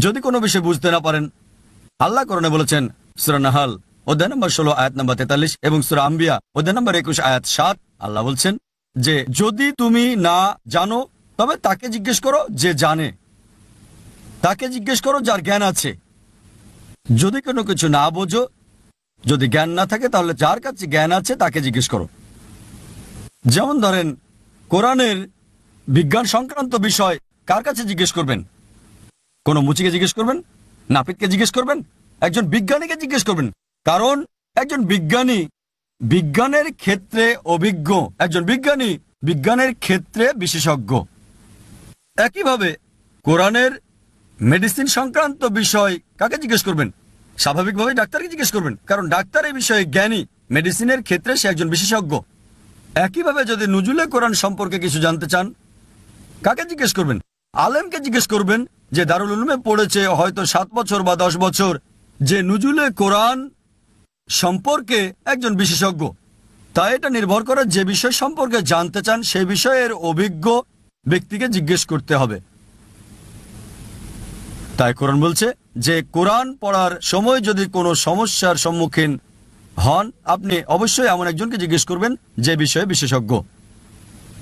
যদি কোনো বিষয় বুঝতে না পারেন, আল্লাহ কোরআনে বলেছেন সূরা নাহাল অধ্যায় নম্বর 16 আয়াত নম্বর 43 এবং সূরা আম্বিয়া অধ্যায় নম্বর 21 আয়াত 7, আল্লাহ বলছেন যে যদি তুমি না জানো তবে তাকে জিজ্ঞেস করো যে জানে, তাকে জিজ্ঞেস করো যার জ্ঞান আছে। যদি কোনো কিছু না বোঝো, যদি জ্ঞান না থাকে, তাহলে যার কাছে জ্ঞান আছে তাকে জিজ্ঞেস করো। যেমন ধরেন, কোরআনের বিজ্ঞান সংক্রান্ত বিষয় কার কাছে জিজ্ঞেস করবেন? কোনো মুচিকে জিজ্ঞেস করবেন? নাপিতকে জিজ্ঞেস করবেন? একজন বিজ্ঞানীকে জিজ্ঞেস করবেন, কারণ একজন বিজ্ঞানী বিজ্ঞানের ক্ষেত্রে অভিজ্ঞ, একজন বিজ্ঞানী বিজ্ঞানের ক্ষেত্রে বিশেষজ্ঞ। একইভাবে কোরআনের মেডিসিন সংক্রান্ত বিষয় কাকে জিজ্ঞেস করবেন? স্বাভাবিকভাবেই ডাক্তারকে জিজ্ঞেস করবেন, কারণ ডাক্তার এই বিষয়ে জ্ঞানী, মেডিসিনের ক্ষেত্রে সে একজন বিশেষজ্ঞ। একইভাবে যদি নুজুলে কোরআন সম্পর্কে কিছু জানতে চান, কাকে জিজ্ঞেস করবেন? আলেমকে জিজ্ঞেস করবেন যে দারুল উলুমে পড়েছে হয়তো 7 বছর বা 10 বছর, যে নুজুলে কোরআন সম্পর্কে একজন বিশেষজ্ঞ। তাই এটা নির্ভর করে যে বিষয় সম্পর্কে জানতে চান সেই বিষয়ের অভিজ্ঞ ব্যক্তিকে জিজ্ঞেস করতে হবে। তাই কোরআন বলছে যে কোরআন পড়ার সময় যদি কোনো সমস্যার সম্মুখীন হন, আপনি অবশ্যই এমন একজনকে জিজ্ঞেস করবেন যে বিষয়ে বিশেষজ্ঞ।